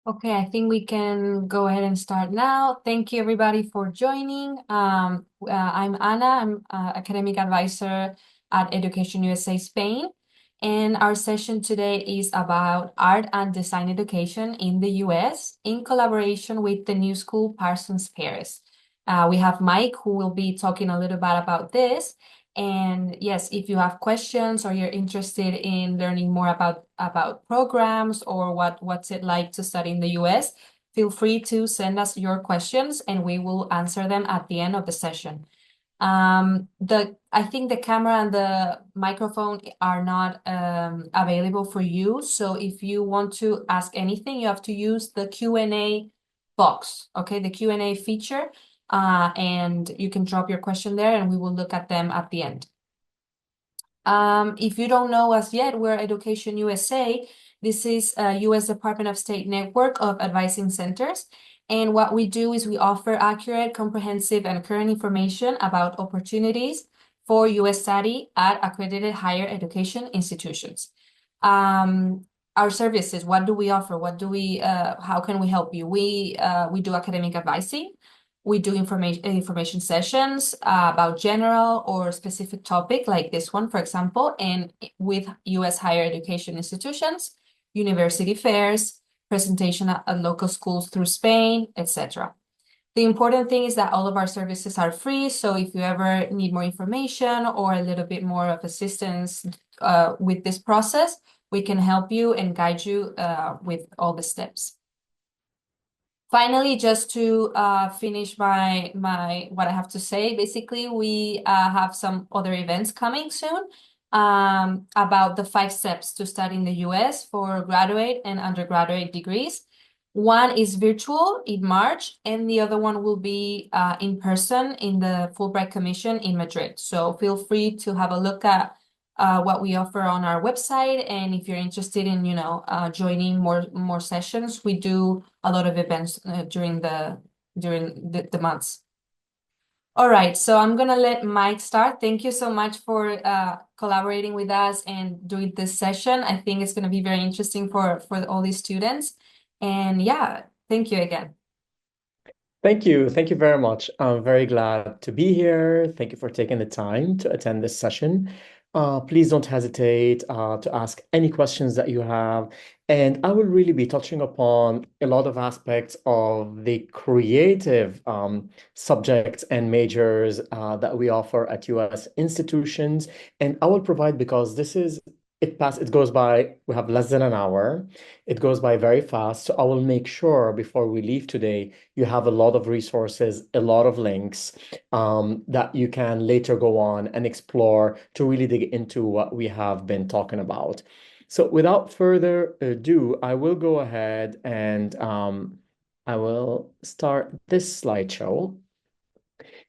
Okay, I think we can go ahead and start now. Thank you everybody for joining. I'm Ana, I'm academic advisor at Education USA Spain. And our session today is about art and design education in the US in collaboration with the new school Parsons Paris. We have Mike who will be talking a little bit about this. And yes, if you have questions or you're interested in learning more about programs or what's it like to study in the US, feel free to send us your questions and we will answer them at the end of the session. I think the camera and the microphone are not available for you. So if you want to ask anything, you have to use the Q&A box, okay? The Q&A feature, and you can drop your question there and we will look at them at the end. If you don't know us yet, we're Education USA. This is a US Department of State network of advising centers. And what we do is we offer accurate, comprehensive, and current information about opportunities for US study at accredited higher education institutions. Our services, what do we offer? How can we help you? We do academic advising. We do information sessions about general or specific topic like this one, for example, and with US higher education institutions, university fairs, presentation at local schools through Spain, etc. The important thing is that all of our services are free, so if you ever need more information or a little bit more of assistance with this process, we can help you and guide you with all the steps. Finally, just to finish what I have to say, basically, we have some other events coming soon about the 5 steps to study in the US for graduate and undergraduate degrees. One is virtual in March, and the other one will be in person in the Fulbright Commission in Madrid. So feel free to have a look at what we offer on our website. And if you're interested in, joining more sessions, we do a lot of events during the months. All right, so I'm gonna let Mike start. Thank you so much for collaborating with us and doing this session. I think it's gonna be very interesting for all these students. And yeah, thank you again. Thank you. Thank you very much. I'm very glad to be here. Thank you for taking the time to attend this session. Please don't hesitate to ask any questions that you have. And I will really be touching upon a lot of aspects of the creative subjects and majors that we offer at US institutions. And I will provide, because it goes by, we have less than an hour. It goes by very fast. So I will make sure before we leave today, you have a lot of resources, a lot of links that you can later go on and explore to really dig into what we have been talking about. So without further ado, I will go ahead and I will start this slideshow.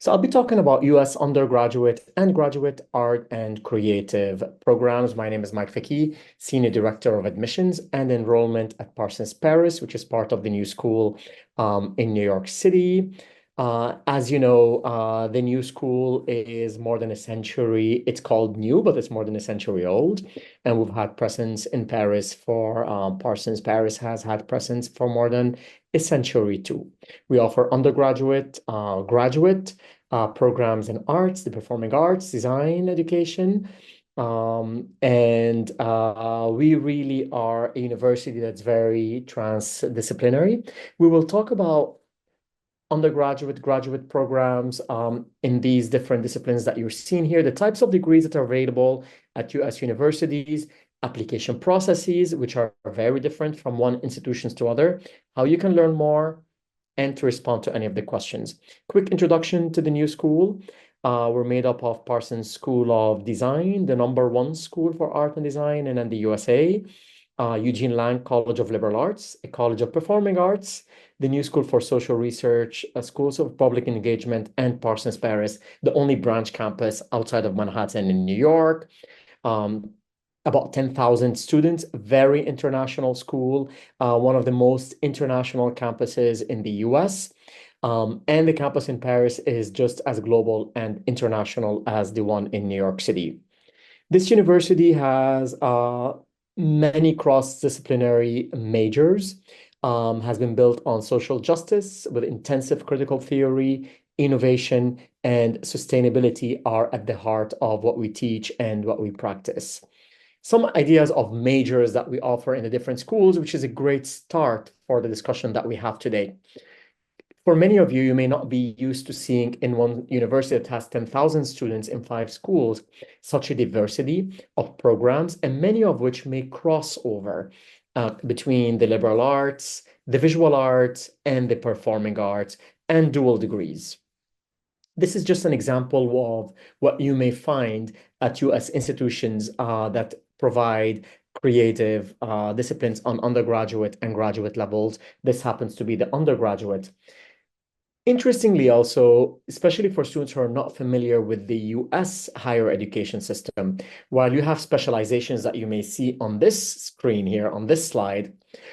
So I'll be talking about US undergraduate and graduate art and creative programs. My name is Mike Fiki, Senior Director of Admissions and Enrollment at Parsons Paris, which is part of the new school in New York City. As you know, the new school is more than a century. It's called new, but it's more than a century old. And we've had presence in Paris Parsons Paris has had presence for more than a century too. We offer undergraduate, graduate programs in arts, the performing arts, design education. We really are a university that's very transdisciplinary. We will talk about undergraduate, graduate programs in these different disciplines that you're seeing here, the types of degrees that are available at US universities, application processes, which are very different from one institution to other, how you can learn more, and to respond to any of the questions. Quick introduction to the new school. We're made up of Parsons School of Design, the #1 school for art and design in the USA, Eugene Lang College of Liberal Arts, a College of Performing Arts, the New School for Social Research, Schools of Public Engagement, and Parsons Paris, the only branch campus outside of Manhattan in New York. About 10,000 students, very international school, one of the most international campuses in the US. And the campus in Paris is just as global and international as the one in New York City. This university has many cross-disciplinary majors. has been built on social justice with intensive critical theory, innovation, and sustainability are at the heart of what we teach and what we practice. Some ideas of majors that we offer in the different schools, which is a great start for the discussion that we have today. For many of you, you may not be used to seeing in one university that has 10,000 students in 5 schools such a diversity of programs, and many of which may cross over between the liberal arts, the visual arts, and the performing arts, and dual degrees. This is just an example of what you may find at US institutions that provide creative disciplines on undergraduate and graduate levels. This happens to be the undergraduate. Interestingly, also, especially for students who are not familiar with the US higher education system, while you have specializations that you may see on this screen here, on this slide,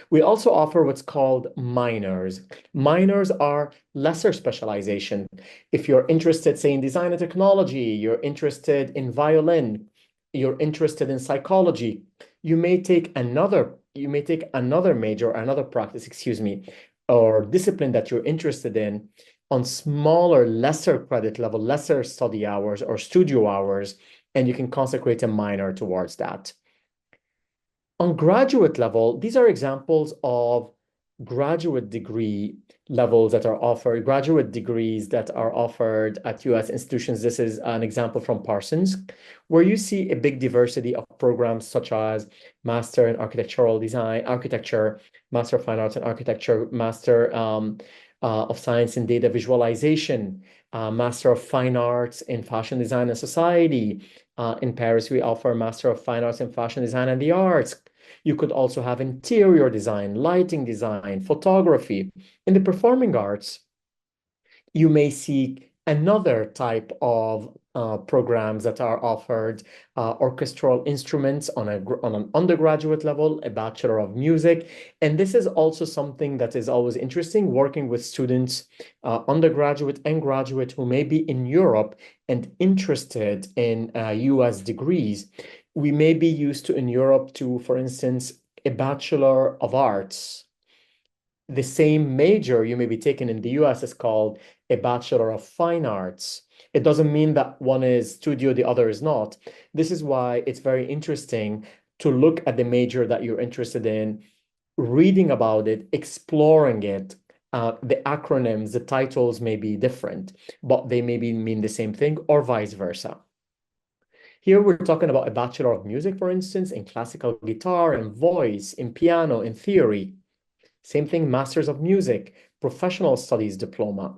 we also offer what's called minors. Minors are lesser specialization. If you're interested, say, in design and technology, you're interested in violin, you're interested in psychology, you may take another major, another practice, excuse me, or discipline that you're interested in on smaller, lesser credit level, lesser study hours or studio hours, and you can consecrate a minor towards that. On graduate level, these are examples of graduate degree levels that are offered, graduate degrees that are offered at US institutions. This is an example from Parsons, where you see a big diversity of programs such as Master in Architectural Design, Architecture, Master of Fine Arts in Architecture, Master of Science in Data Visualization, Master of Fine Arts in Fashion Design and Society. In Paris, we offer Master of Fine Arts in Fashion Design and the Arts. You could also have interior design, lighting design, photography. In the performing arts, you may see another type of programs that are offered, orchestral instruments on an undergraduate level, a Bachelor of Music. And this is also something that is always interesting, working with students, undergraduate and graduate, who may be in Europe and interested in US degrees. We may be used to in Europe to, for instance, a Bachelor of Arts. The same major you may be taking in the US is called a Bachelor of Fine Arts. It doesn't mean that one is studio, the other is not. This is why it's very interesting to look at the major that you're interested in, reading about it, exploring it. The acronyms, the titles may be different, but they maybe mean the same thing or vice versa. Here we're talking about a Bachelor of Music, for instance, in classical guitar, in voice, in piano, in theory. Same thing, Masters of Music, Professional Studies Diploma.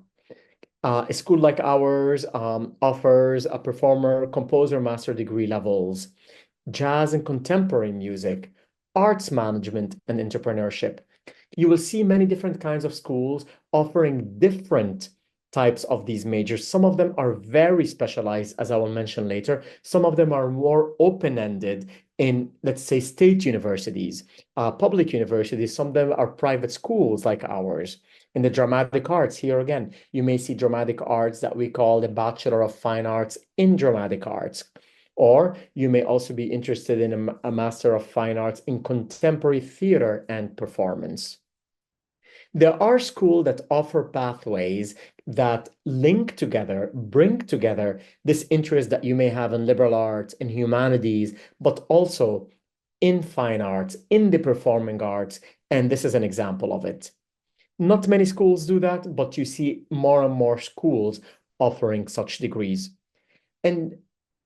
A school like ours offers a performer, composer, master degree levels, jazz and contemporary music, arts management and entrepreneurship. You will see many different kinds of schools offering different types of these majors. Some of them are very specialized, as I will mention later. Some of them are more open-ended in, let's say, state universities, public universities. Some of them are private schools like ours. In the dramatic arts, here again, you may see dramatic arts that we call the Bachelor of Fine Arts in Dramatic Arts. Or you may also be interested in a Master of Fine Arts in Contemporary Theater and Performance. There are schools that offer pathways that link together, bring together this interest that you may have in liberal arts, in humanities, but also in fine arts, in the performing arts, and this is an example of it. Not many schools do that, but you see more and more schools offering such degrees. And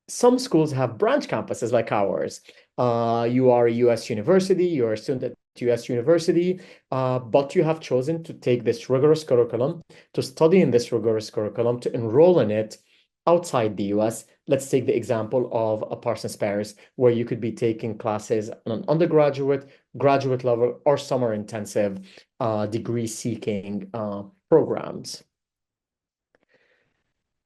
some schools have branch campuses like ours. You are a US university, you're a student at US university, but you have chosen to take this rigorous curriculum, to study in this rigorous curriculum, to enroll in it outside the US. Let's take the example of a Parsons Paris, where you could be taking classes on an undergraduate, graduate level, or summer intensive degree seeking programs.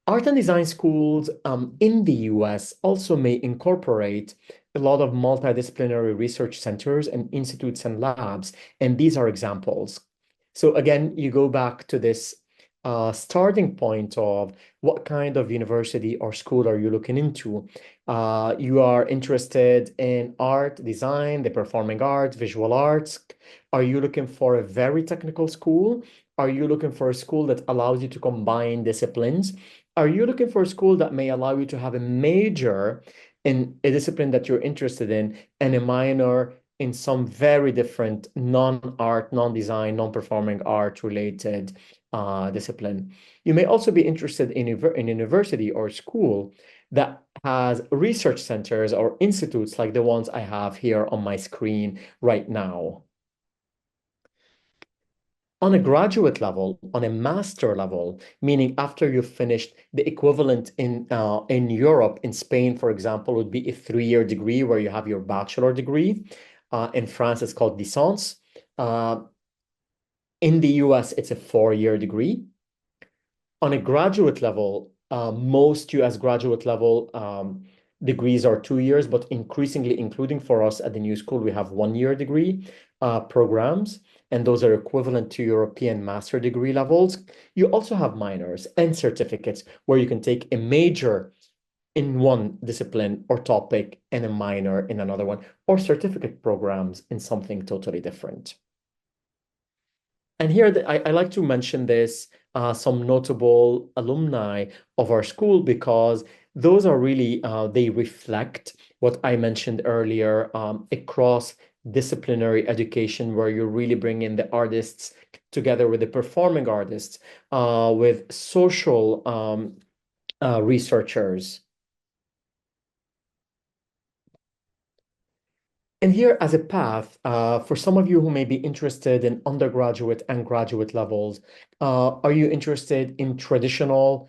Art and design schools in the US also may incorporate a lot of multidisciplinary research centers and institutes and labs, and these are examples. So again, you go back to this starting point of what kind of university or school are you looking into. You are interested in art, design, the performing arts, visual arts. Are you looking for a very technical school? Are you looking for a school that allows you to combine disciplines? Are you looking for a school that may allow you to have a major in a discipline that you're interested in and a minor in some very different non-art, non-design, non-performing art related discipline? You may also be interested in university or school that has research centers or institutes like the ones I have here on my screen right now. On a graduate level, on a master level, meaning after you've finished the equivalent in Europe, in Spain, for example, would be a 3-year degree where you have your bachelor degree. In France, it's called licence. Uh, in the US, it's a 4-year degree. On a graduate level, most US graduate level degrees are 2 years, but increasingly, including for us at the new school, we have 1-year degree programs, and those are equivalent to European master degree levels. You also have minors and certificates where you can take a major in one discipline or topic and a minor in another one, or certificate programs in something totally different. And here, I like to mention this, some notable alumni of our school, because those are really, they reflect what I mentioned earlier, across disciplinary education, where you really bring in the artists together with the performing artists, with social researchers. And here, as a path, for some of you who may be interested in undergraduate and graduate levels, are you interested in traditional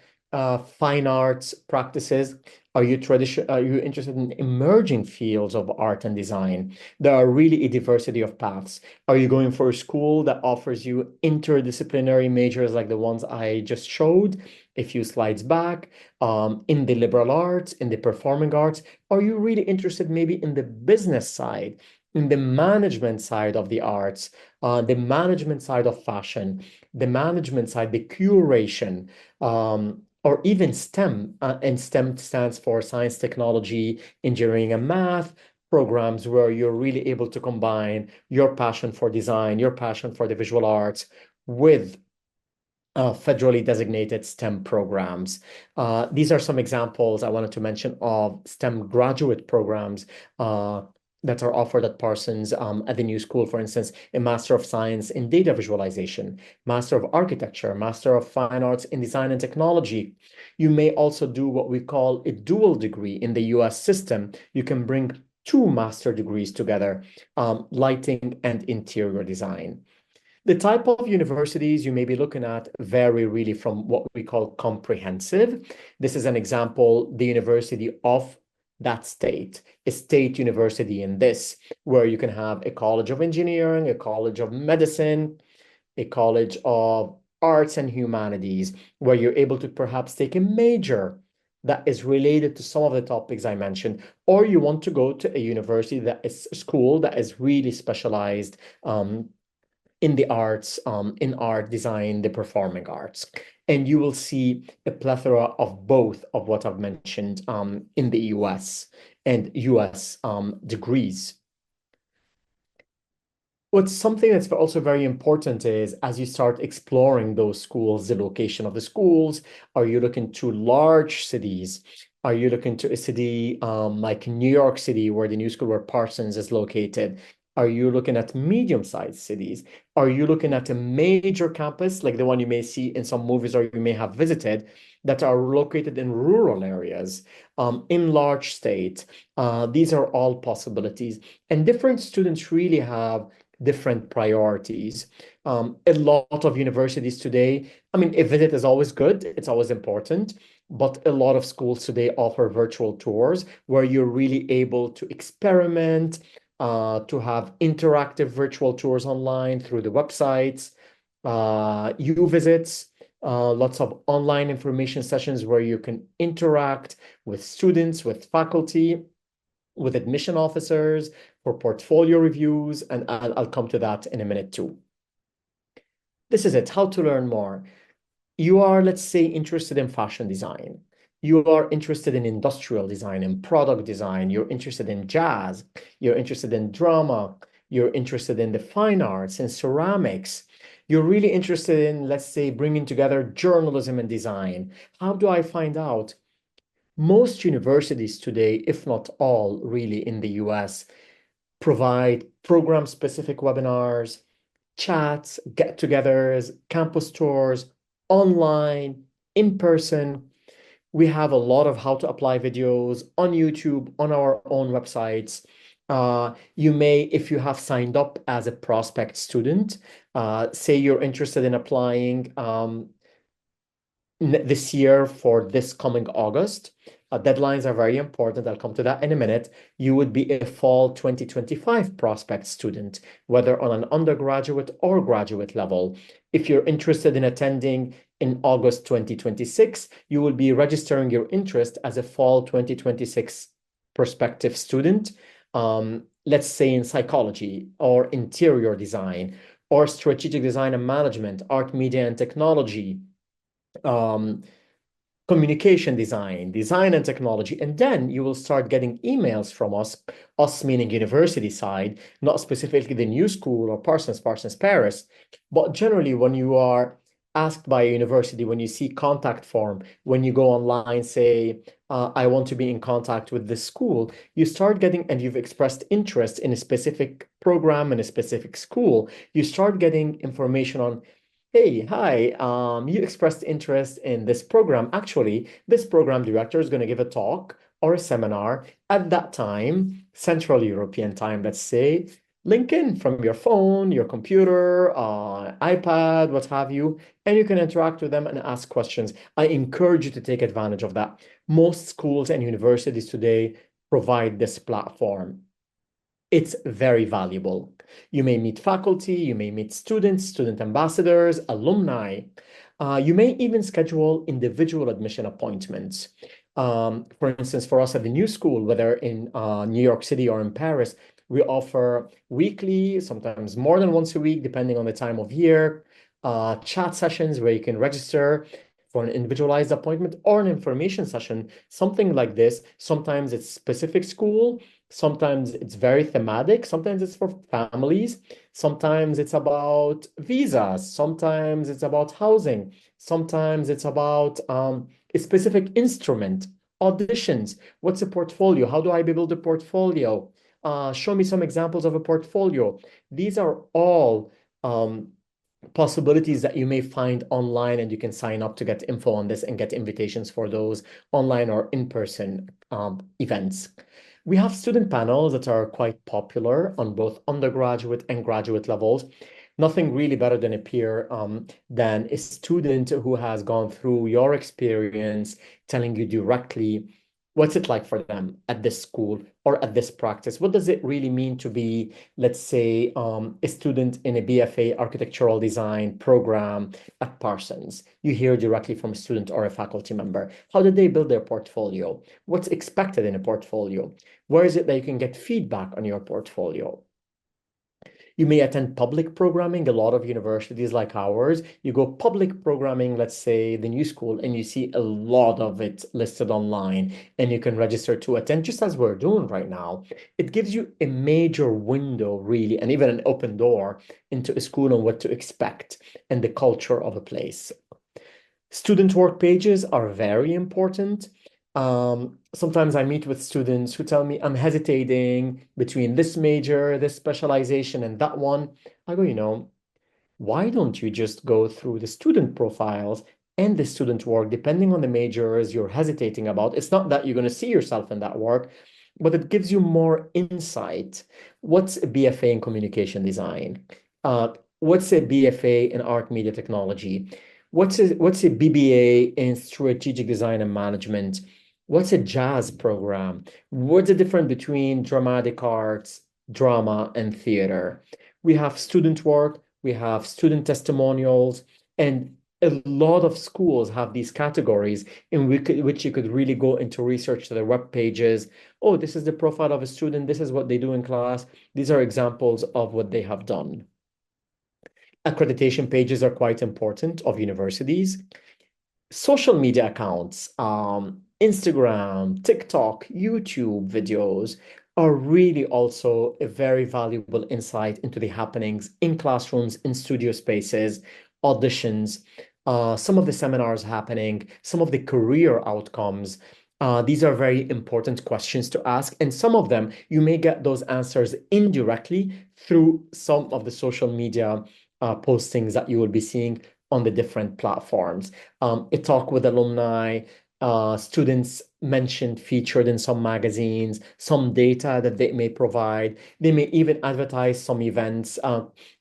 fine arts practices? Are you interested in emerging fields of art and design? There are really a diversity of paths. Are you going for a school that offers you interdisciplinary majors like the ones I just showed a few slides back, in the liberal arts, in the performing arts? Are you really interested maybe in the business side, in the management side of the arts, the management side of fashion, the management side, the curation, or even STEM? And STEM stands for science, technology, engineering, and math programs where you're really able to combine your passion for design, your passion for the visual arts with federally designated STEM programs. These are some examples I wanted to mention of STEM graduate programs that are offered at Parsons, at the new school. For instance, a Master of Science in Data Visualization, Master of Architecture, Master of Fine Arts in Design and Technology. You may also do what we call a dual degree in the US system. You can bring two master degrees together, lighting and interior design. The type of universities you may be looking at vary really from what we call comprehensive. This is an example, the university of that state, a state university in this, where you can have a college of engineering, a college of medicine, a college of arts and humanities, where you're able to perhaps take a major that is related to some of the topics I mentioned, or you want to go to a university that is a school that is really specialized in the arts, in art, design, the performing arts. And you will see a plethora of both of what I've mentioned in the US and US degrees. What's something that's also very important is as you start exploring those schools, the location of the schools, are you looking to large cities? Are you looking to a city like New York City, where the new school where Parsons is located? Are you looking at medium-sized cities? Are you looking at a major campus like the one you may see in some movies or you may have visited that are located in rural areas, in large states? These are all possibilities. And different students really have different priorities. A lot of universities today, I mean, a visit is always good, it's always important, but a lot of schools today offer virtual tours where you're really able to experiment, to have interactive virtual tours online through the websites, U-visits, lots of online information sessions where you can interact with students, with faculty, with admission officers for portfolio reviews, and I'll come to that in a minute too. This is it, how to learn more. You are, let's say, interested in fashion design. You are interested in industrial design and product design. You're interested in jazz. You're interested in drama. You're interested in the fine arts and ceramics. You're really interested in, let's say, bringing together journalism and design. How do I find out? Most universities today, if not all, really in the US, provide program-specific webinars, chats, get-togethers, campus tours, online, in person. We have a lot of how to apply videos on YouTube, on our own websites. You may, if you have signed up as a prospect student, say you're interested in applying this year for this coming August. Deadlines are very important. I'll come to that in a minute. You would be a fall 2025 prospect student, whether on an undergraduate or graduate level. If you're interested in attending in August 2026, you will be registering your interest as a fall 2026 prospective student, let's say in psychology or interior design or strategic design and management, art, media, and technology, um, communication design, design and technology, and then you will start getting emails from us meaning university side, not specifically the new school or Parsons Paris, but generally when you are asked by a university, when you see contact form, when you go online, say, I want to be in contact with this school, you start getting, and you've expressed interest in a specific program in a specific school, you start getting information on, hey, hi, you expressed interest in this program. Actually, this program director is going to give a talk or a seminar at that time, Central European time, let's say. Link in from your phone, your computer, iPad, what have you, and you can interact with them and ask questions. I encourage you to take advantage of that. Most schools and universities today provide this platform. It's very valuable. You may meet faculty, you may meet students, student ambassadors, alumni. You may even schedule individual admission appointments. For instance, for us at the new school, whether in New York City or in Paris, we offer weekly, sometimes more than once a week, depending on the time of year, chat sessions where you can register for an individualized appointment or an information session, something like this. Sometimes it's specific school, sometimes it's very thematic, sometimes it's for families, sometimes it's about visas, sometimes it's about housing, sometimes it's about a specific instrument, auditions. What's a portfolio? How do I build a portfolio? Show me some examples of a portfolio. These are all possibilities that you may find online, and you can sign up to get info on this and get invitations for those online or in-person events. We have student panels that are quite popular on both undergraduate and graduate levels. Nothing really better than a peer, than a student who has gone through your experience, telling you directly what's it like for them at this school or at this practice. What does it really mean to be, let's say, a student in a BFA architectural design program at Parsons? You hear directly from a student or a faculty member. How did they build their portfolio? What's expected in a portfolio? Where is it that you can get feedback on your portfolio? You may attend public programming. A lot of universities like ours, you go public programming, let's say the new school, and you see a lot of it listed online, and you can register to attend, just as we're doing right now. It gives you a major window, really, and even an open door into a school and what to expect and the culture of a place. Student work pages are very important. Sometimes I meet with students who tell me I'm hesitating between this major, this specialization, and that one. I go, why don't you just go through the student profiles and the student work, depending on the majors you're hesitating about? It's not that you're going to see yourself in that work, but it gives you more insight. What's a BFA in communication design? What's a BFA in art media technology? What's a BBA in strategic design and management? What's a jazz program? What's the difference between dramatic arts, drama, and theater? We have student work, we have student testimonials, and a lot of schools have these categories in which you could really go into research to their web pages. Oh, this is the profile of a student. This is what they do in class. These are examples of what they have done. Accreditation pages are quite important of universities. Social media accounts, Instagram, TikTok, YouTube videos are really also a very valuable insight into the happenings in classrooms, in studio spaces, auditions, some of the seminars happening, some of the career outcomes. These are very important questions to ask, and some of them you may get those answers indirectly through some of the social media postings that you will be seeing on the different platforms. A talk with alumni, students mentioned featured in some magazines, some data that they may provide. They may even advertise some events.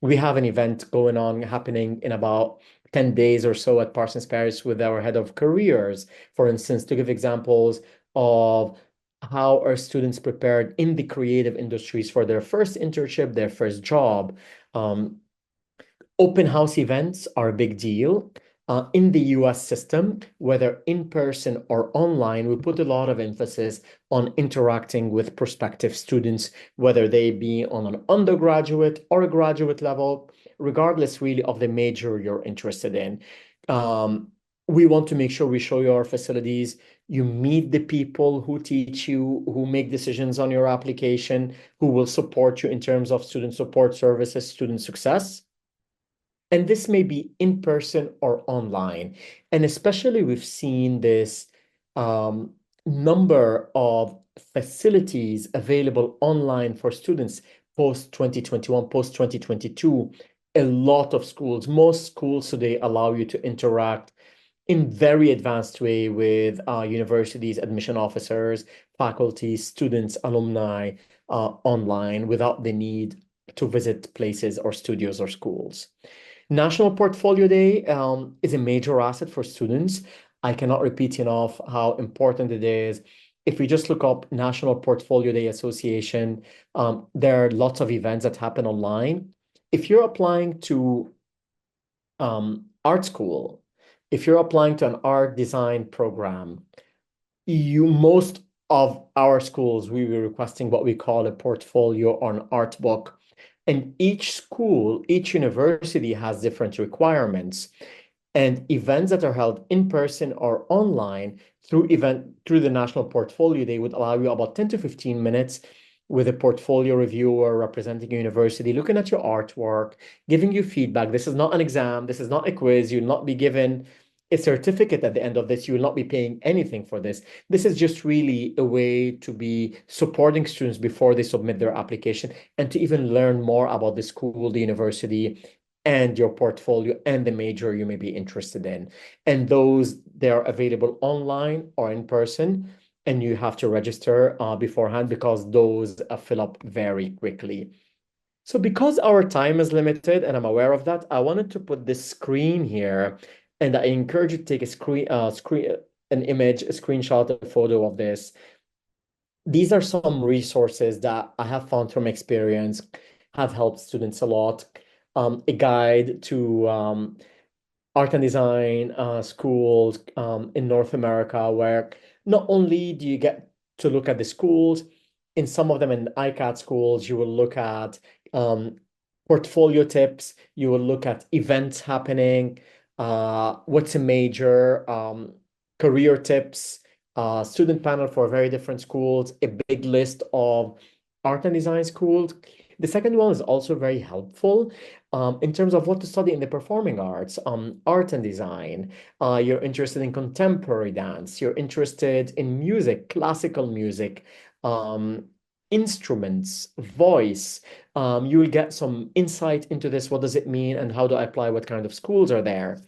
We have an event going on happening in about 10 days or so at Parsons Paris with our head of careers, for instance, to give examples of how are students prepared in the creative industries for their first internship, their first job. Um, Open house events are a big deal. In the US system, whether in person or online, we put a lot of emphasis on interacting with prospective students, whether they be on an undergraduate or a graduate level, regardless really of the major you're interested in. Um, we want to make sure we show you our facilities. You meet the people who teach you, who make decisions on your application, who will support you in terms of student support services, student success. And this may be in person or online. And especially we've seen this um, number of facilities available online for students post 2021, post 2022. A lot of schools, most schools today allow you to interact in very advanced way with universities, admission officers, faculty, students, alumni online without the need to visit places or studios or schools. National Portfolio Day is a major asset for students. I cannot repeat enough how important it is. If we just look up National Portfolio Day Association, there are lots of events that happen online. If you're applying to art school, if you're applying to an art design program, most of our schools, we were requesting what we call a portfolio or an art book. And each school, each university has different requirements. And events that are held in person or online through the National Portfolio, they would allow you about 10 to 15 minutes with a portfolio reviewer representing a university, looking at your artwork, giving you feedback. This is not an exam, this is not a quiz. You'll not be given a certificate at the end of this. You will not be paying anything for this. This is just really a way to be supporting students before they submit their application and to even learn more about the school, the university, and your portfolio and the major you may be interested in. And those, they are available online or in person, and you have to register beforehand because those fill up very quickly. So because our time is limited and I'm aware of that, I wanted to put this screen here, and I encourage you to take a an image, a screenshot, a photo of this. These are some resources that I have found from experience have helped students a lot. A guide to art and design schools in North America, where not only do you get to look at the schools, in some of them in ICAT schools, you will look at um, portfolio tips, you will look at events happening, what's a major, career tips, student panel for very different schools, a big list of art and design schools. The second one is also very helpful in terms of what to study in the performing arts, art and design. You're interested in contemporary dance, you're interested in music, classical music, um, instruments, voice. You will get some insight into this. What does it mean and how do I apply? What kind of schools are there?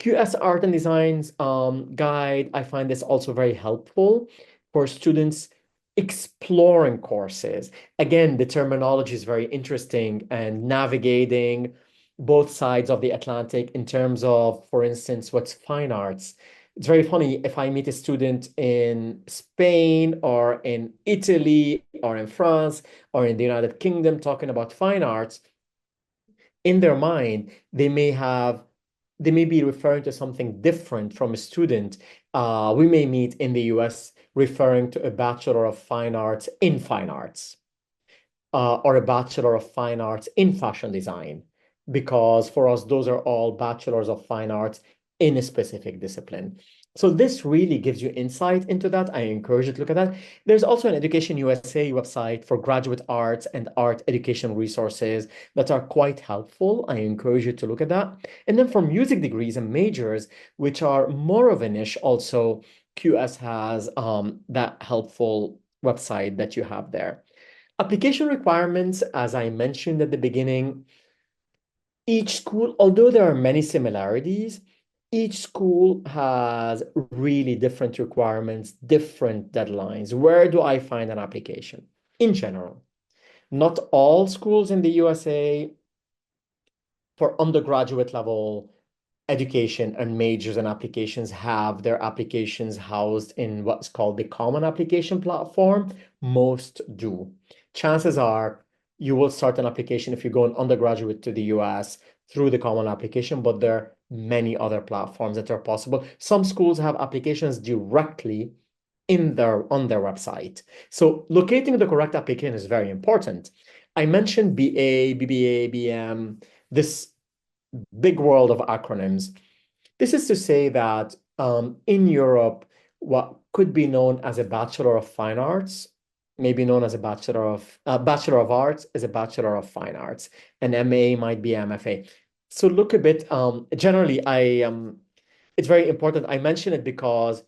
QS Art and Design's guide, I find this also very helpful for students exploring courses. Again, the terminology is very interesting and navigating both sides of the Atlantic in terms of, for instance, what's fine arts. It's very funny if I meet a student in Spain or in Italy or in France or in the United Kingdom talking about fine arts, in their mind, they may be referring to something different from a student we may meet in the US referring to a Bachelor of Fine Arts in Fine Arts or a Bachelor of Fine Arts in Fashion Design. because for us, those are all bachelors of fine arts in a specific discipline. So this really gives you insight into that. I encourage you to look at that. There's also an Education USA website for graduate arts and art education resources that are quite helpful. I encourage you to look at that. And then for music degrees and majors, which are more of a niche, also QS has that helpful website that you have there. Application requirements, as I mentioned at the beginning, each school, although there are many similarities, each school has really different requirements, different deadlines. Where do I find an application? In general, not all schools in the USA for undergraduate level education and majors and applications have their applications housed in what's called the Common Application Platform. Most do. Chances are you will start an application if you go an undergraduate to the US through the Common Application, but there are many other platforms that are possible. Some schools have applications directly on their website. So locating the correct application is very important. I mentioned BA, BBA, BM, this big world of acronyms. This is to say that in Europe, what could be known as a Bachelor of Fine Arts, maybe known as a Bachelor of Arts, is a Bachelor of Fine Arts. An MA might be MFA. So look a bit. Generally, it's very important. I mention it because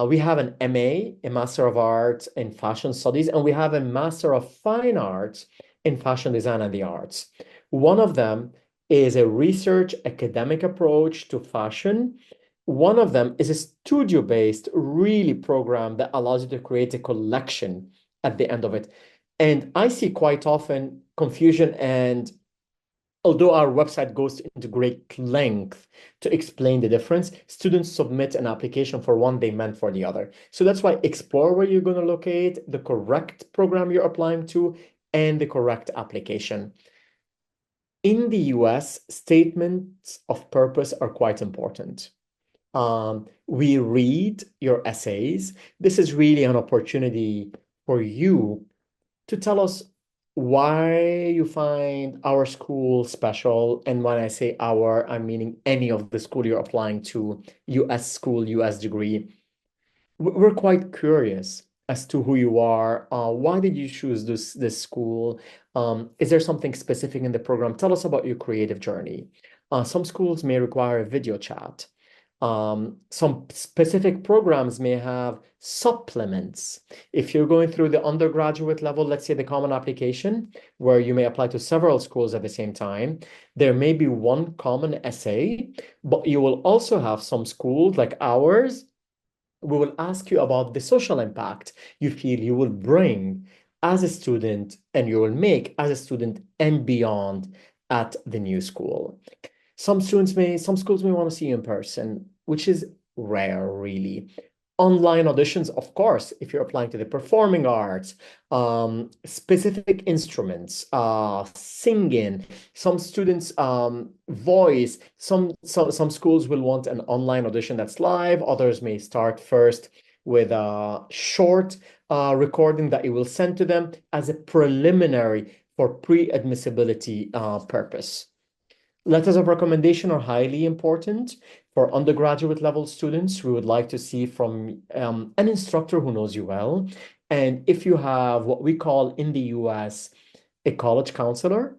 we have an MA, a Master of Arts in Fashion Studies, and we have a Master of Fine Arts in Fashion Design and the Arts. One of them is a research academic approach to fashion. One of them is a studio-based, really program that allows you to create a collection at the end of it. And I see quite often confusion, and although our website goes into great length to explain the difference, students submit an application for one they meant for the other. So that's why explore where you're going to locate the correct program you're applying to and the correct application. In the US, statements of purpose are quite important. We read your essays. This is really an opportunity for you to tell us why you find our school special. And when I say our, I'm meaning any of the school you're applying to, US school, US degree. We're quite curious as to who you are. Why did you choose this school? Is there something specific in the program? Tell us about your creative journey. Some schools may require a video chat. Some specific programs may have supplements. If you're going through the undergraduate level, let's say the common application, where you may apply to several schools at the same time, there may be one common essay, but you will also have some schools like ours. We will ask you about the social impact you feel you will bring as a student and you will make as a student and beyond at the new school. Some schools may want to see you in person, which is rare, really. Online auditions, of course, if you're applying to the performing arts, specific instruments, singing, some students voice, some schools will want an online audition that's live, others may start first with a short recording that you will send to them as a preliminary for pre-admissibility purpose. Letters of recommendation are highly important. For undergraduate level students, we would like to see from an instructor who knows you well. And if you have what we call in the US a college counselor,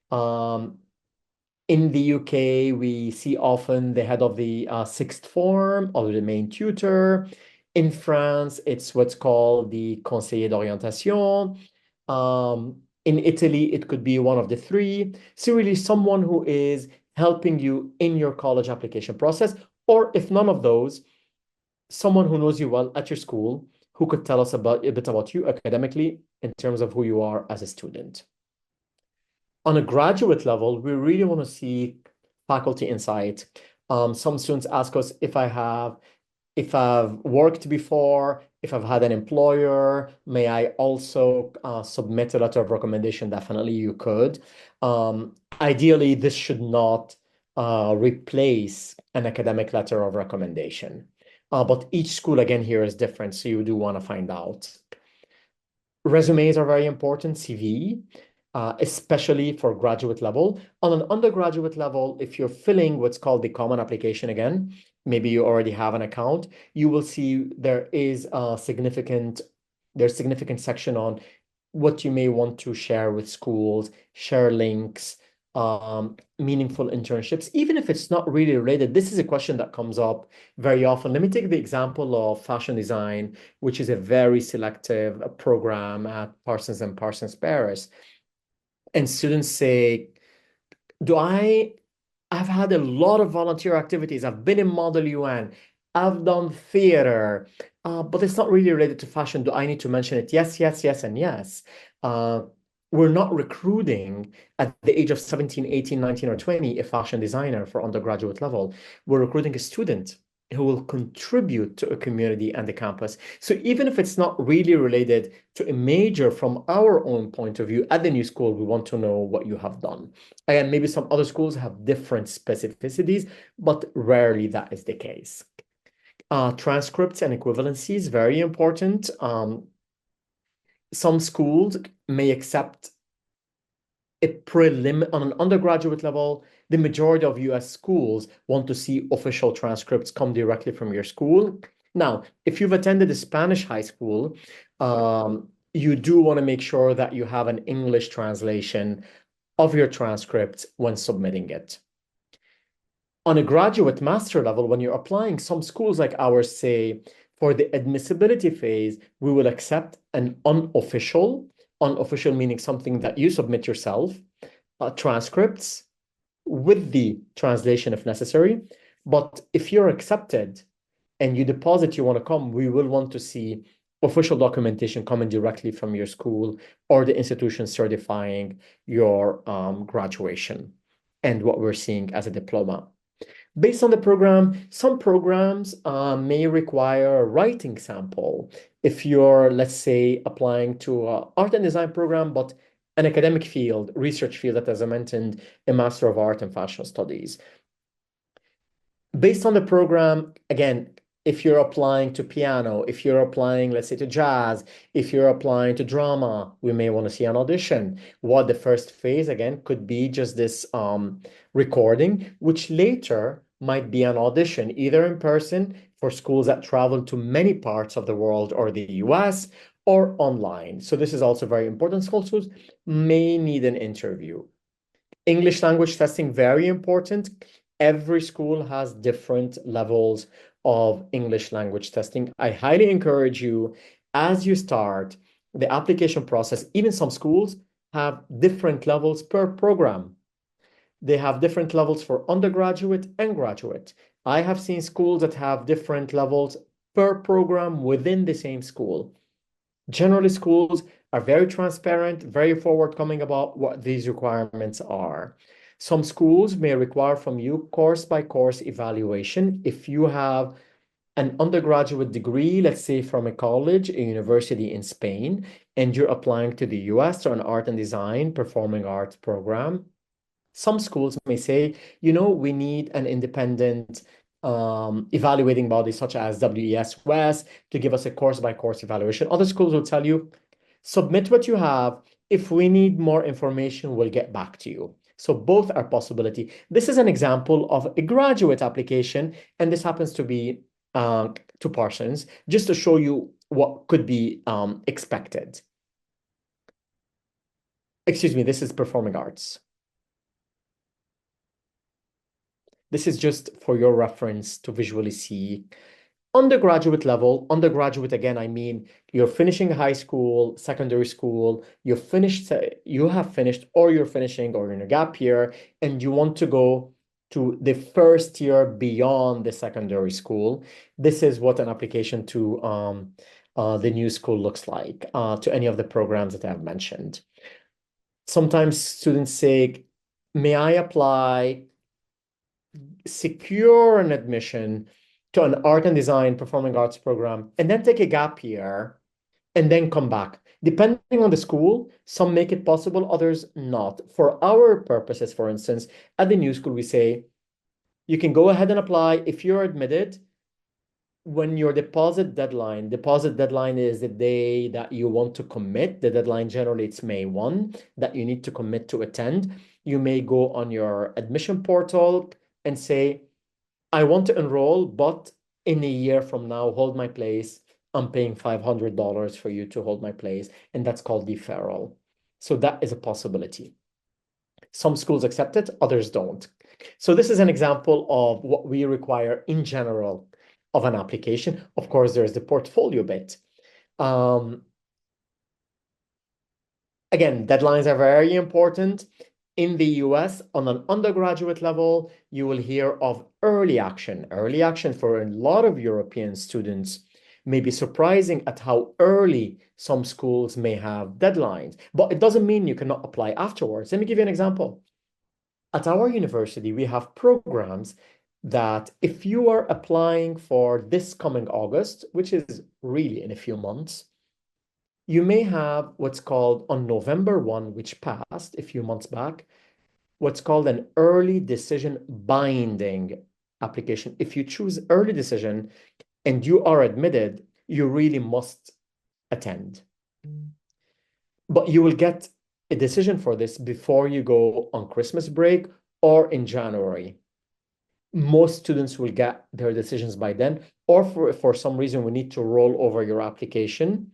um, in the UK, we see often the head of the sixth form or the main tutor. In France, it's what's called the conseiller d'orientation. In Italy, it could be one of the three. So really someone who is helping you in your college application process, or if none of those, someone who knows you well at your school, who could tell us about a bit about you academically in terms of who you are as a student. On a graduate level, we really want to see faculty insight. Some students ask us if I've worked before, if I've had an employer, may I also submit a letter of recommendation? Definitely you could. Ideally, this should not replace an academic letter of recommendation. But each school, again, here is different, so you do want to find out. Resumes are very important, CV. especially for graduate level. On an undergraduate level, if you're filling what's called the common application again, maybe you already have an account, you will see there's significant section on what you may want to share with schools, share links, meaningful internships, even if it's not really related. This is a question that comes up very often. Let me take the example of fashion design, which is a very selective program at Parsons Paris. And students say, do I I've had a lot of volunteer activities. I've been in Model UN. I've done theater, but it's not really related to fashion. Do I need to mention it? Yes, yes, yes, and yes. Uh, we're not recruiting at the age of 17, 18, 19, or 20 a fashion designer for undergraduate level. We're recruiting a student who will contribute to a community and the campus. So even if it's not really related to a major from our own point of view at the new school, we want to know what you have done. Again, maybe some other schools have different specificities, but rarely that is the case. Transcripts and equivalencies, very important. Some schools may accept a prelim on an undergraduate level. The majority of US schools want to see official transcripts come directly from your school. Now, if you've attended a Spanish high school, you do want to make sure that you have an English translation of your transcript when submitting it. On a graduate master level, when you're applying, some schools like ours say, for the admissibility phase, we will accept an unofficial meaning something that you submit yourself, transcripts with the translation if necessary. But if you're accepted and you deposit you want to come, we will want to see official documentation coming directly from your school or the institution certifying your graduation and what we're seeing as a diploma. Based on the program, some programs may require a writing sample. If you're, let's say, applying to an art and design program, but an academic field, research field that, as I mentioned, a Master of Art and Fashion Studies. Based on the program, again, if you're applying to piano, if you're applying, let's say, to jazz, if you're applying to drama, we may want to see an audition. What the first phase, again, could be just this recording, which later might be an audition, either in person for schools that travel to many parts of the world or the US, or online. So this is also very important. Schools may need an interview. English language testing, very important. Every school has different levels of English language testing. I highly encourage you, as you start the application process, even some schools have different levels per program. They have different levels for undergraduate and graduate. I have seen schools that have different levels per program within the same school. Generally, schools are very transparent, very forthcoming about what these requirements are. Some schools may require from you course by course evaluation. If you have an undergraduate degree, let's say from a college, a university in Spain, and you're applying to the US or an art and design performing arts program, some schools may say, we need an independent evaluating body such as WES West to give us a course by course evaluation. Other schools will tell you, submit what you have. If we need more information, we'll get back to you. So both are possibility. This is an example of a graduate application, and this happens to be to Parsons, just to show you what could be expected. Excuse me, this is performing arts. This is just for your reference to visually see. Undergraduate level, undergraduate again, I mean, you're finishing high school, secondary school, you have finished, or you're finishing, or you're in a gap year, and you want to go to the first year beyond the secondary school. This is what an application to the new school looks like, to any of the programs that I've mentioned. Sometimes students say, may I apply, secure an admission to an art and design performing arts program, and then take a gap year and then come back. Depending on the school, some make it possible, others not. For our purposes, for instance, at the new school, we say, you can go ahead and apply. If you're admitted, when your deposit deadline is the day that you want to commit. The deadline generally it's May 1 that you need to commit to attend. You may go on your admission portal and say, I want to enroll, but in a year from now, hold my place. I'm paying $500 for you to hold my place, and that's called deferral. So that is a possibility. Some schools accept it, others don't. So this is an example of what we require in general of an application. Of course, there's the portfolio bit. Um, Again, deadlines are very important. In the US, on an undergraduate level, you will hear of early action. Early action for a lot of European students may be surprising at how early some schools may have deadlines, but it doesn't mean you cannot apply afterwards. Let me give you an example. At our university, we have programs that if you are applying for this coming August, which is really in a few months, you may have what's called on November 1, which passed a few months back, what's called an early decision binding application. If you choose early decision and you are admitted, you really must attend. But you will get a decision for this before you go on Christmas break or in January. Most students will get their decisions by then, or for some reason we need to roll over your application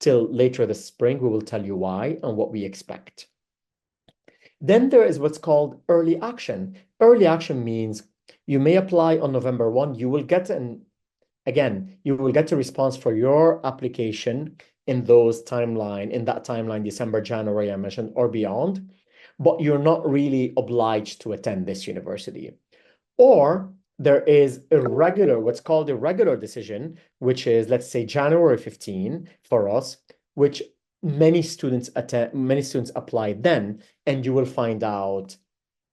till later this spring. We will tell you why and what we expect. Then there is what's called early action. Early action means you may apply on November 1. You will get you will get a response for your application in that timeline, December, January, I mentioned, or beyond, but you're not really obliged to attend this university. Or there is what's called a regular decision, which is, let's say, January 15 for us, which many students apply then, and you will find out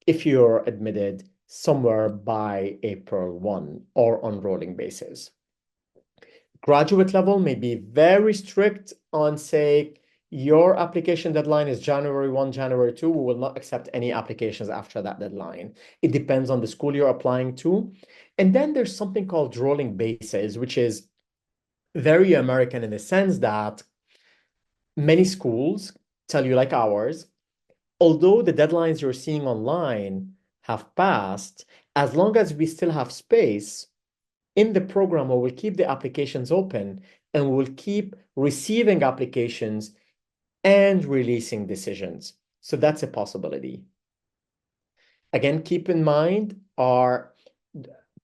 if you're admitted somewhere by April 1 or on rolling basis. Graduate level may be very strict on, say, your application deadline is January 1, January 2. We will not accept any applications after that deadline. It depends on the school you're applying to. And then there's something called rolling basis, which is very American in the sense that many schools tell you, like ours, although the deadlines you're seeing online have passed, as long as we still have space in the program, we will keep the applications open and we will keep receiving applications and releasing decisions. So that's a possibility. Again, keep in mind, are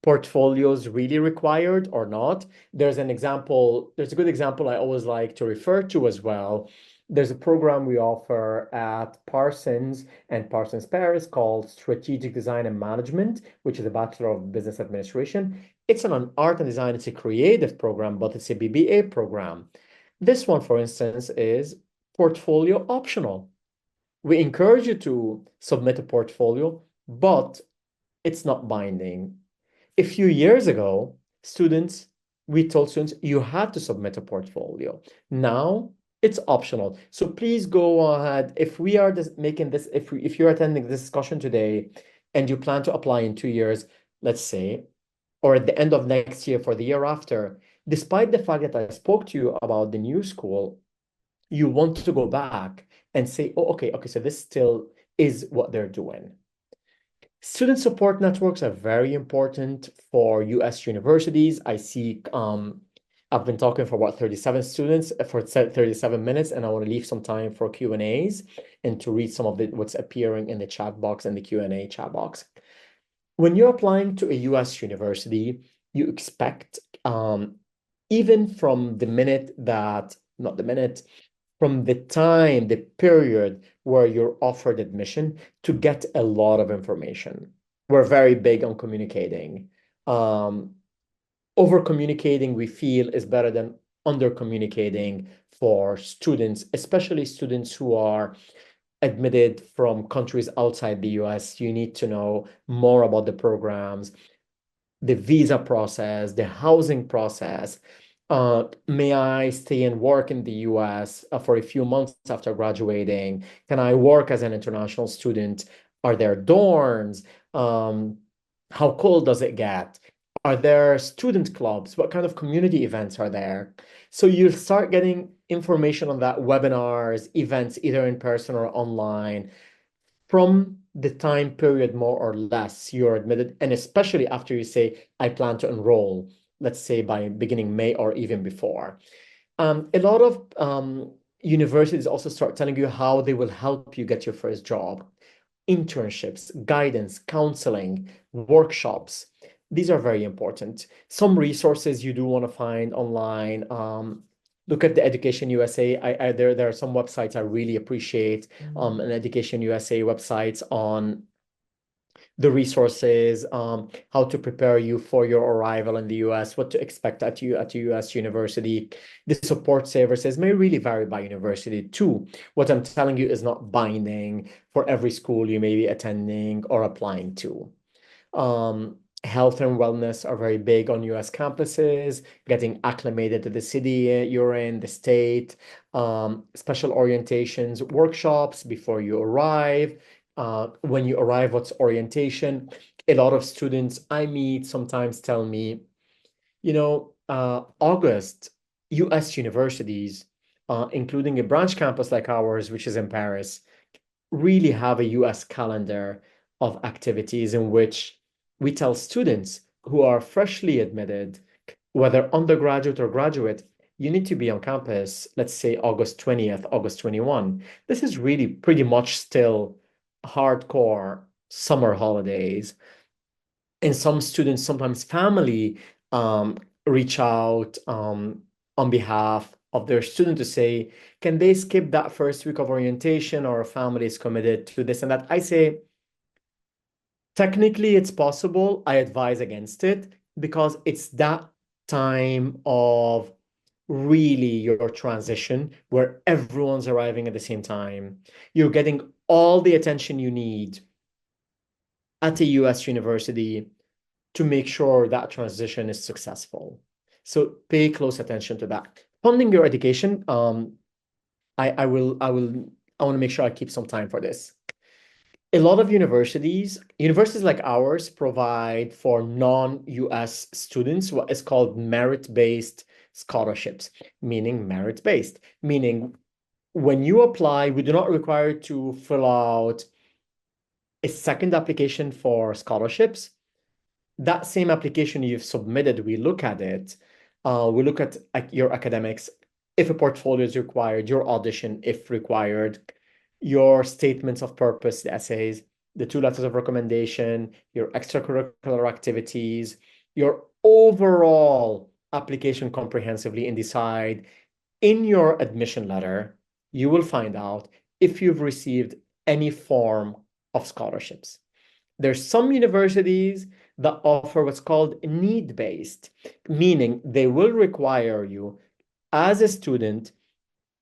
portfolios really required or not? There's a good example I always like to refer to as well. There's a program we offer at Parsons and Parsons Paris called Strategic Design and Management, which is a Bachelor of Business Administration. It's an art and design, it's a creative program, but it's a BBA program. This one, for instance, is portfolio optional. We encourage you to submit a portfolio, but it's not binding. A few years ago, we told students you had to submit a portfolio. Now it's optional. So please go ahead. If we are if you're attending this discussion today and you plan to apply in 2 years, let's say, or at the end of next year for the year after, despite the fact that I spoke to you about the new school, you want to go back and say, oh, okay, so this still is what they're doing. Student support networks are very important for US universities. I see I've been talking for about 37 students for 37 minutes, and I want to leave some time for Q&As and to read some of what's appearing in the chat box and the Q&A chat box. When you're applying to a US university, you expect even from the minute that, not the minute, from the time, the period where you're offered admission to get a lot of information. We're very big on communicating. Over communicating, we feel, is better than under communicating for students, especially students who are admitted from countries outside the US. You need to know more about the programs, the visa process, the housing process. May I stay and work in the US for a few months after graduating? Can I work as an international student? Are there dorms? How cold does it get? Are there student clubs? What kind of community events are there? So you'll start getting information on that, webinars, events, either in person or online, from the time period more or less you're admitted, and especially after you say, I plan to enroll, let's say by beginning May or even before. A lot of universities also start telling you how they will help you get your first job. Internships, guidance, counseling, workshops. These are very important. Some resources you do want to find online. Look at the Education USA. There are some websites I really appreciate. An Education USA websites on the resources, how to prepare you for your arrival in the US, what to expect at US university. The support services may really vary by university too. What I'm telling you is not binding for every school you may be attending or applying to. Health and wellness are very big on US campuses, getting acclimated to the city you're in, the state, special orientations, workshops before you arrive. When you arrive, what's orientation? A lot of students I meet sometimes tell me, August, US universities, including a branch campus like ours, which is in Paris, really have a US calendar of activities in which we tell students who are freshly admitted, whether undergraduate or graduate, you need to be on campus, let's say August 20th, August 21. This is really pretty much still hardcore summer holidays. And some students, sometimes family, reach out on behalf of their student to say, can they skip that first week of orientation, or a family is committed to this and that? I say, technically, it's possible. I advise against it because it's that time of really your transition where everyone's arriving at the same time. You're getting all the attention you need at a US university to make sure that transition is successful. So pay close attention to that. Funding your education, I want to make sure I keep some time for this. A lot of universities like ours provide for non-US students what is called merit-based scholarships, meaning when you apply, we do not require you to fill out a second application for scholarships. That same application you've submitted, we look at it. We look at your academics, if a portfolio is required, your audition, if required, your statements of purpose, the essays, the two letters of recommendation, your extracurricular activities, your overall application comprehensively, and decide in your admission letter, you will find out if you've received any form of scholarships. There's some universities that offer what's called need-based, meaning they will require you as a student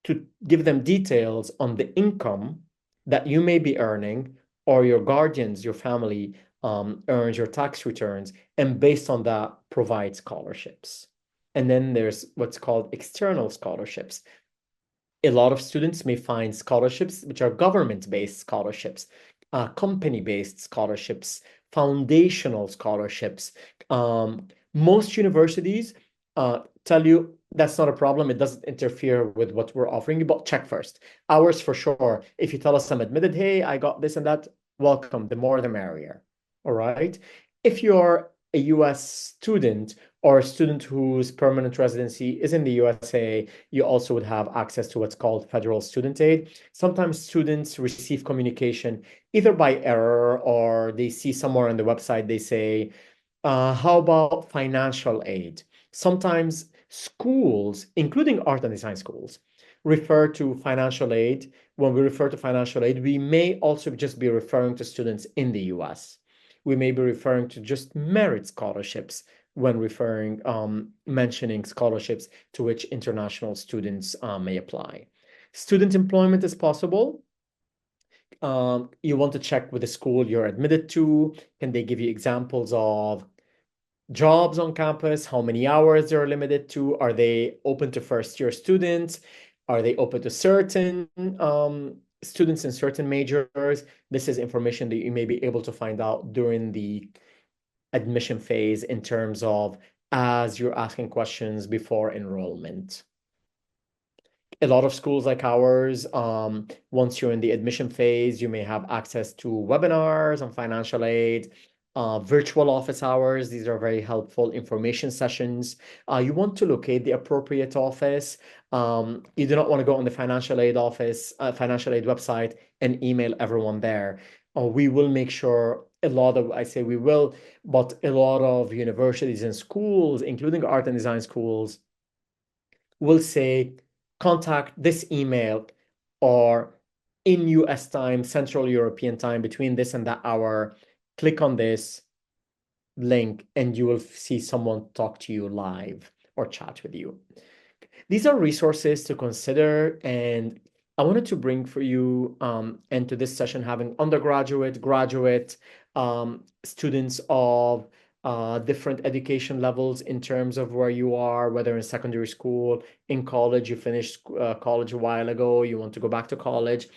to give them details on the income that you may be earning, or your guardians, your family earns, your tax returns, and based on that, provide scholarships. And then there's what's called external scholarships. A lot of students may find scholarships which are government-based scholarships, company-based scholarships, foundational scholarships. Most universities tell you that's not a problem. It doesn't interfere with what we're offering you, but check first. Ours for sure. If you tell us I'm admitted, hey, I got this and that, welcome. The more the merrier. All right. If you're a US student or a student whose permanent residency is in the USA, you also would have access to what's called federal student aid. Sometimes students receive communication either by error, or they see somewhere on the website, they say, how about financial aid? Sometimes schools, including art and design schools, refer to financial aid. When we refer to financial aid, we may also just be referring to students in the US. We may be referring to just merit scholarships when mentioning scholarships to which international students may apply. Student employment is possible. You want to check with the school you're admitted to. Can they give you examples of jobs on campus, how many hours they're limited to? Are they open to first-year students? Are they open to certain students in certain majors? This is information that you may be able to find out during the admission phase in terms of as you're asking questions before enrollment. A lot of schools like ours, once you're in the admission phase, you may have access to webinars on financial aid, virtual office hours. These are very helpful information sessions. You want to locate the appropriate office. You do not want to go on the financial aid office, financial aid website and email everyone there. We will make sure I say we will, but a lot of universities and schools, including art and design schools, will say contact this email or in US time, Central European time, between this and that hour, click on this link and you will see someone talk to you live or chat with you. These are resources to consider, and I wanted to bring for you into this session having undergraduate, graduate, students of different education levels in terms of where you are, whether in secondary school, in college, you finished college a while ago, you want to go back to college.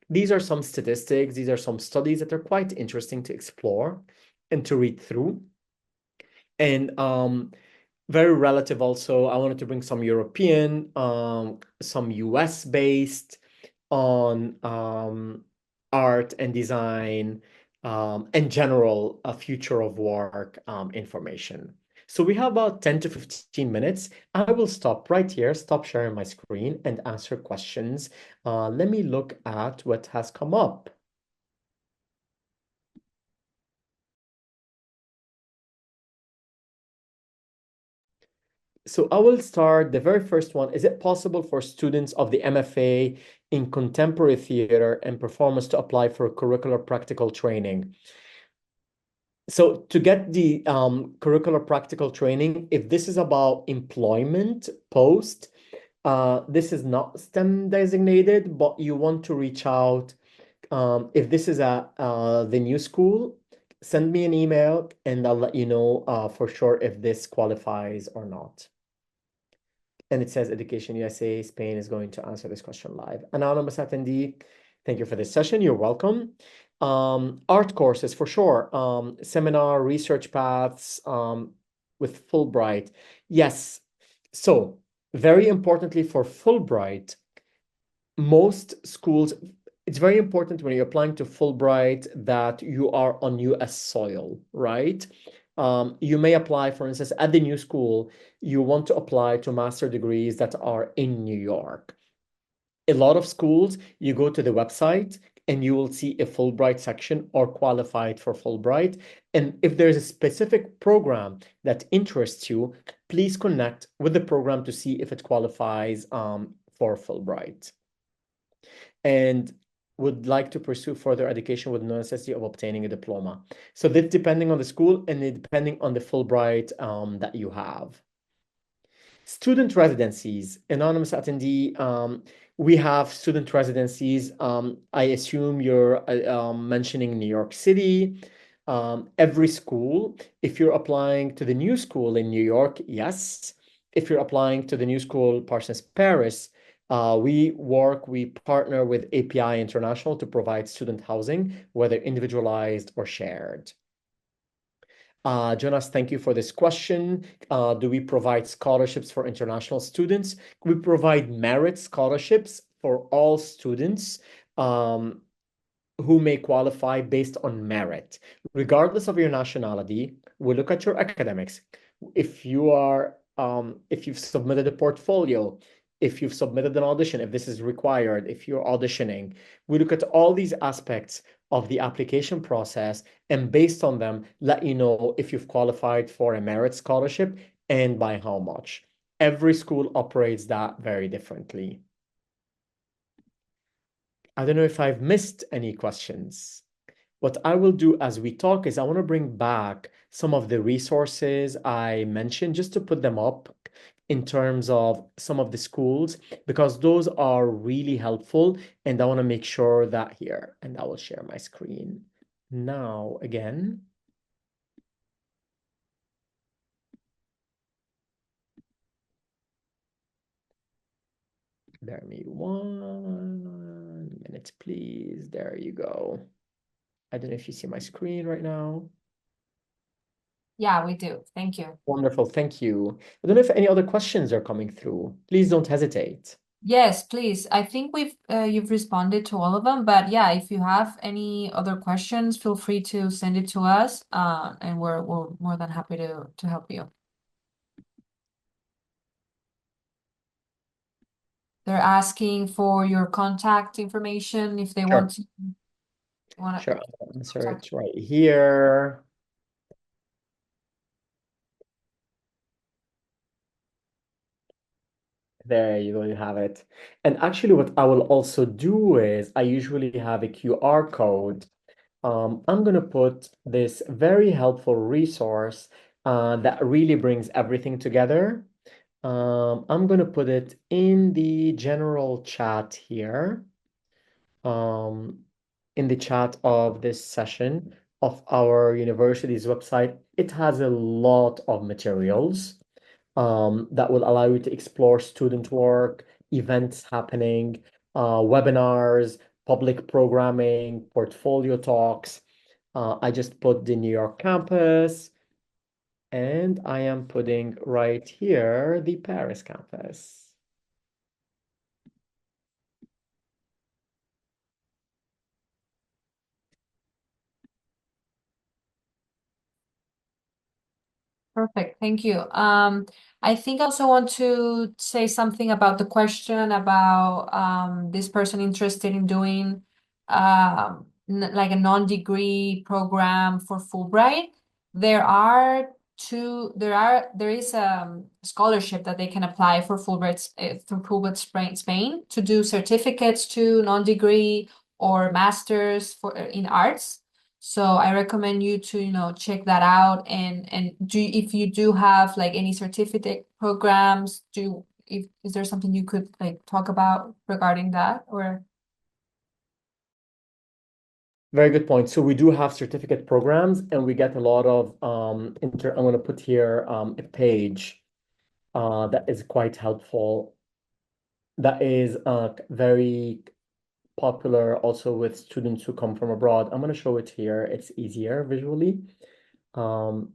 These are some statistics, these are some studies that are quite interesting to explore and to read through. And very relative also, I wanted to bring some European, some US based on art and design, and general future of work information. So we have about 10 to 15 minutes. I will stop right here, stop sharing my screen and answer questions. Let me look at what has come up. So I will start the very first one. Is it possible for students of the MFA in contemporary theater and performance to apply for curricular practical training? So to get the curricular practical training, if this is about employment post, this is not STEM designated, but you want to reach out. If this is the new school, send me an email and I'll let you know for sure if this qualifies or not. And it says Education USA Spain is going to answer this question live. Anonymous attendee, thank you for this session. You're welcome. Art courses for sure. Seminar, research paths with Fulbright. Yes. So very importantly for Fulbright, most schools, it's very important when you're applying to Fulbright that you are on US soil, right? You may apply, for instance, at the new school, you want to apply to master degrees that are in New York. A lot of schools, you go to the website and you will see a Fulbright section or qualified for Fulbright. And if there's a specific program that interests you, please connect with the program to see if it qualifies for Fulbright. And would like to pursue further education with no necessity of obtaining a diploma. So that's depending on the school and depending on the Fulbright that you have. Student residencies, anonymous attendee, we have student residencies. I assume you're mentioning New York City. Every school, if you're applying to the new school in New York, yes. If you're applying to the new school, Parsons Paris, we partner with API International to provide student housing, whether individualized or shared. Jonas, thank you for this question. Do we provide scholarships for international students? We provide merit scholarships for all students who may qualify based on merit. Regardless of your nationality, we look at your academics. If you've submitted a portfolio, if you've submitted an audition, if this is required, if you're auditioning, we look at all these aspects of the application process and based on them, let you know if you've qualified for a merit scholarship and by how much. Every school operates that very differently. I don't know if I've missed any questions. What I will do as we talk is I want to bring back some of the resources I mentioned just to put them up in terms of some of the schools, because those are really helpful. And I want to make sure that here, and I will share my screen now again. Bear me 1 minute, please. There you go. I don't know if you see my screen right now. Yeah, we do. Thank you. Wonderful, thank you. I don't know if any other questions are coming through. Please don't hesitate. Yes, please. I think you've responded to all of them, but yeah, if you have any other questions, feel free to send it to us, and we're more than happy to help you. They're asking for your contact information if they Sure, want to sure. I'll answer contact. it right here. There you go, you have it. And actually, what I will also do is I usually have a QR code. I'm going to put this very helpful resource that really brings everything together. I'm going to put it in the general chat here, um, in the chat of this session of our university's website. It has a lot of materials that will allow you to explore student work, events happening, webinars, public programming, portfolio talks. I just put the New York campus, and I am putting right here the Paris campus. Perfect. Thank you. I think I also want to say something about the question about this person interested in doing like a non-degree program for Fulbright. There is a scholarship that they can apply for through Fulbright Spain to do certificates to non-degree or masters for in arts. So I recommend you to, check that out and if you do have like any certificate programs, if is there something you could like talk about regarding that or Very good point. So we do have certificate programs, and we get a lot of I'm going to put here a page that is quite helpful. That is very popular also with students who come from abroad. I'm going to show it here. It's easier visually. Um,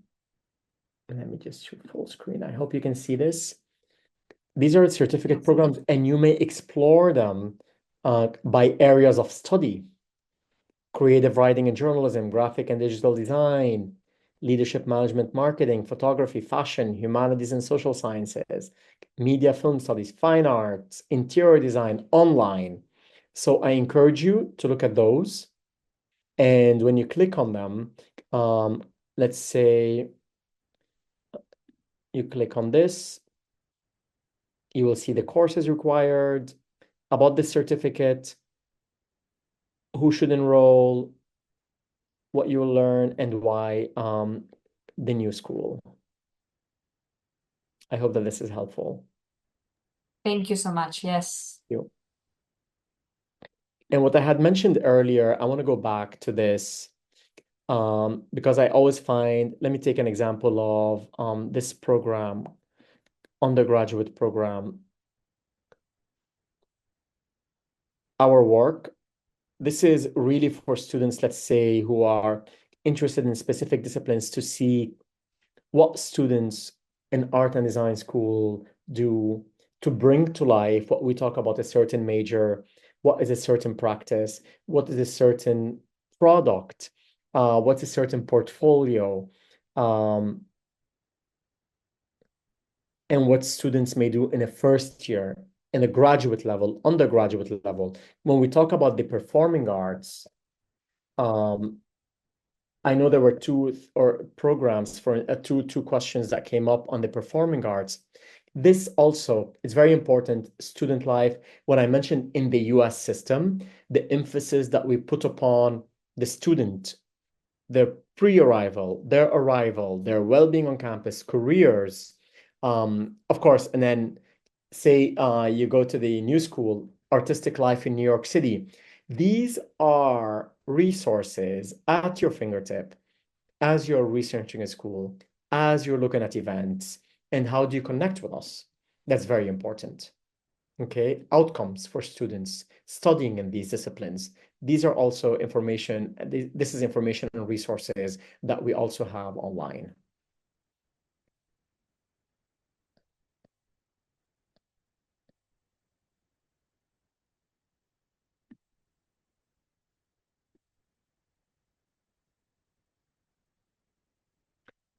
Let me just shoot full screen. I hope you can see this. These are certificate programs, and you may explore them by areas of study: creative writing and journalism, graphic and digital design, leadership management, marketing, photography, fashion, humanities and social sciences, media, film studies, fine arts, interior design, online. So I encourage you to look at those. And when you click on them, um, let's say you click on this, you will see the courses required, about the certificate, who should enroll, what you will learn, and why the new school. I hope that this is helpful. thank you so much. Yes. You. And what I had mentioned earlier, I want to go back to this because I always find, let me take an example of this program, undergraduate program, our work. This is really for students, let's say, who are interested in specific disciplines to see what students in art and design school do to bring to life what we talk about: a certain major, what is a certain practice, what is a certain product, what's a certain portfolio, um, and what students may do in a first year, in a graduate level, undergraduate level. When we talk about the performing arts, um, I know there were or programs for two questions that came up on the performing arts. This also is very important, student life. When I mentioned in the US system, the emphasis that we put upon the student, their pre-arrival, their arrival, their well-being on campus, careers, of course, and then say you go to the new school, artistic life in New York City. These are resources at your fingertip as you're researching a school, as you're looking at events, and how do you connect with us? That's very important. Okay, outcomes for students studying in these disciplines. These are also information, this is information and resources that we also have online.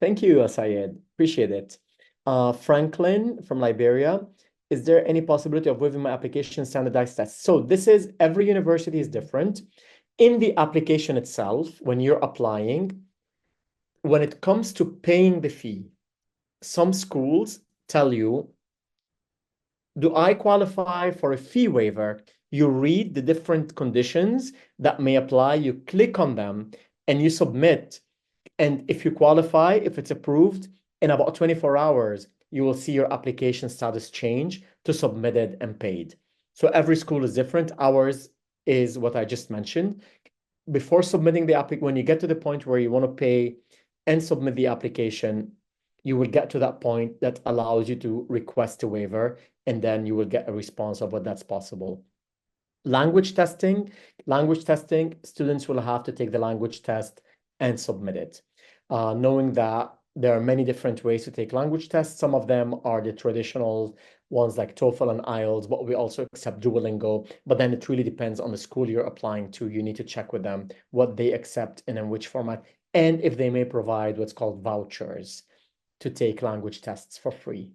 Thank you, Sayed. Appreciate it. Franklin from Liberia, is there any possibility of waiving my application standardized tests? So this is every university is different. In the application itself, when you're applying, when it comes to paying the fee, some schools tell you, do I qualify for a fee waiver? You read the different conditions that may apply, you click on them, and you submit. And if you qualify, if it's approved, in about 24 hours, you will see your application status change to submitted and paid. So every school is different. Ours is what I just mentioned. Before submitting the application, when you get to the point where you want to pay and submit the application, you will get to that point that allows you to request a waiver, and then you will get a response of what that's possible. Language testing, students will have to take the language test and submit it. Knowing that there are many different ways to take language tests. Some of them are the traditional ones like TOEFL and IELTS, but we also accept Duolingo. But then it really depends on the school you're applying to. You need to check with them what they accept and in which format, and if they may provide what's called vouchers to take language tests for free.